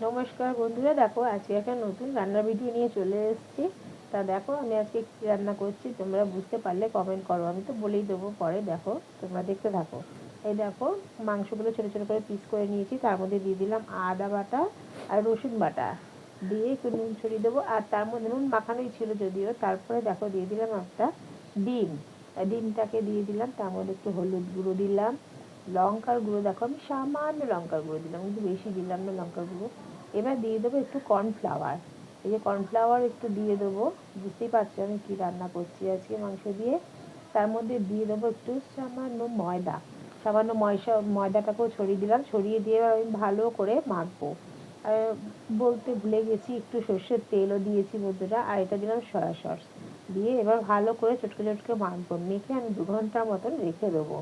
নমস্কার বন্ধুরা, দেখো আজকে একটা নতুন রান্নার ভিডিও নিয়ে চলে এসেছি। তা দেখো আমি আজকে কী রান্না করছি তোমরা বুঝতে পারলে কমেন্ট করো, আমি তো বলেই দেবো পরে। দেখো তোমরা দেখতে থাকো। এই দেখো মাংসগুলো ছোটো ছোটো করে পিস করে নিয়েছি, তার মধ্যে দিয়ে দিলাম আদা বাটা আর রসুন বাটা, দিয়ে একটু নুন ছড়িয়ে দেবো। আর তার মধ্যে নুন মাখানোই ছিল যদিও। তারপরে দেখো দিয়ে দিলাম একটা ডিম, ডিমটাকে দিয়ে দিলাম। তার মধ্যে একটু হলুদ গুঁড়ো দিলাম, লঙ্কার গুঁড়ো, দেখো আমি সামান্য লঙ্কার গুঁড়ো দিলাম, কিন্তু বেশি দিলাম না লঙ্কার গুঁড়ো। এবার দিয়ে দেবো একটু কর্নফ্লাওয়ার, এই যে কর্নফ্লাওয়ার একটু দিয়ে দেবো। বুঝতেই পারছো আমি কী রান্না করছি আজকে মাংস দিয়ে। তার মধ্যে দিয়ে দেবো একটু সামান্য ময়দা, সামান্য ময়দাটাকেও ছড়িয়ে দিলাম। ছড়িয়ে দিয়ে আমি ভালো করে মাখবো। আর বলতে ভুলে গেছি, একটু সর্ষের তেলও দিয়েছি বন্ধুরা। আর এটা দিলাম সয়া সস দিয়ে এবার ভালো করে চটকে চটকে মাখবো। মেখে আমি 2 ঘন্টার মতন রেখে দেবো।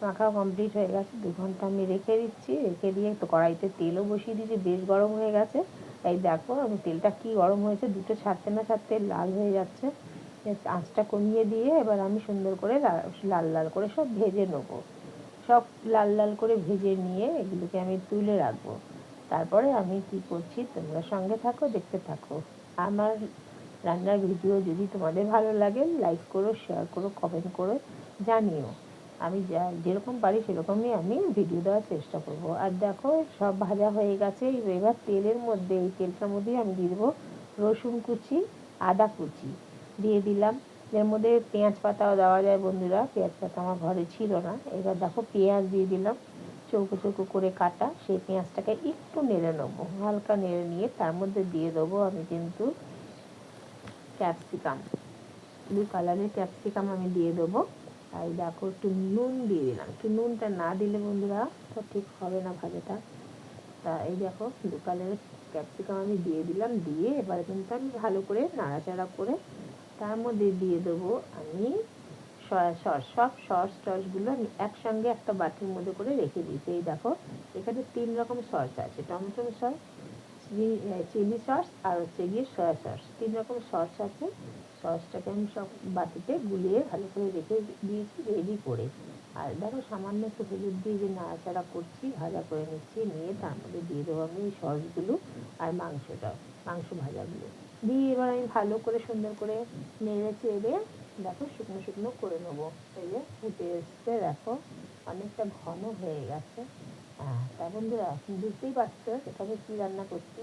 মাখা কমপ্লিট হয়ে গেছে, 2 ঘন্টা আমি রেখে দিচ্ছি। রেখে দিয়ে তো কড়াইতে তেলও বসিয়ে দিয়েছি, বেশ গরম হয়ে গেছে। এই দেখো আমি তেলটা কি গরম হয়েছে, দুটো ছাড়তে না ছাড়তে লাল হয়ে যাচ্ছে। আঁচটা কমিয়ে দিয়ে এবার আমি সুন্দর করে লাল লাল করে সব ভেজে নেবো। সব লাল লাল করে ভেজে নিয়ে এগুলোকে আমি তুলে রাখবো। তারপরে আমি কি করছি তোমরা সঙ্গে থাকো, দেখতে থাকো। আমার রান্নার ভিডিও যদি তোমাদের ভালো লাগে লাইক করো, শেয়ার করো, কমেন্ট করো, জানিও। আমি যেরকম পারি সেরকমই আমি ভিডিও দেওয়ার চেষ্টা করব। আর দেখো সব ভাজা হয়ে গেছে। এবার তেলের মধ্যে, এই তেলটার মধ্যেই আমি দিয়ে দেবো রসুন কুচি, আদা কুচি দিয়ে দিলাম। এর মধ্যে পেঁয়াজ পাতাও দেওয়া যায় বন্ধুরা, পেঁয়াজ পাতা আমার ঘরে ছিল না। এবার দেখো পেঁয়াজ দিয়ে দিলাম, চৌকো চৌকো করে কাটা। সেই পেঁয়াজটাকে একটু নেড়ে নেবো, হালকা নেড়ে নিয়ে তার মধ্যে দিয়ে দেবো আমি কিন্তু ক্যাপসিকাম, ব্লু কালারের ক্যাপসিকাম আমি দিয়ে দেবো। আর দেখো একটু নুন দিয়ে দিলাম, একটু নুনটা না দিলে বন্ধুরা তো ঠিক হবে না ভাজাটা। তা এই দেখো ব্লু কালারের ক্যাপসিকাম আমি দিয়ে দিলাম। দিয়ে এবার কিন্তু আমি ভালো করে নাড়াচাড়া করে তার মধ্যে দিয়ে দেবো আমি সয়া সস। সব সস টসগুলো আমি একসঙ্গে একটা বাটির মধ্যে করে রেখে দিয়েছি। এই দেখো এখানে 3 রকম সস আছে, টমেটো সস, চিলি সস আর হচ্ছে গিয়ে সয়া সস, 3 রকম সস আছে। সসটাকে আমি সব বাটিতে গুলিয়ে ভালো করে রেখে দিয়েছি রেডি করে। আর দেখো সামান্য একটু হলুদ দিয়ে যে নাড়াচাড়া করছি, ভাজা করে নিচ্ছি। নিয়ে তার মধ্যে দিয়ে দেবো আমি এই সসগুলো আর মাংস ভাজাগুলো দিয়ে এবার আমি ভালো করে সুন্দর করে নেড়ে চেড়ে দেখো শুকনো শুকনো করে নেবো। এই যে ফুটে এসছে, দেখো অনেকটা ঘন হয়ে গেছে। তা বন্ধুরা বুঝতেই পারছো এখানে কী রান্না করছি।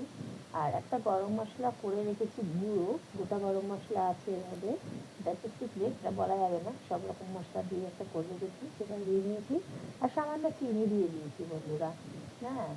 আর একটা গরম মশলা করে রেখেছি গুঁড়ো, গোটা গরম মশলা আছে এর মধ্যে, এটা হচ্ছে সিক্রেট, এটা বলা যাবে না। সব রকম মশলা দিয়ে একটা করে রেখেছি, সেটা দিয়ে নিয়েছি। আর সামান্য চিনি দিয়ে দিয়েছি বন্ধুরা। হ্যাঁ।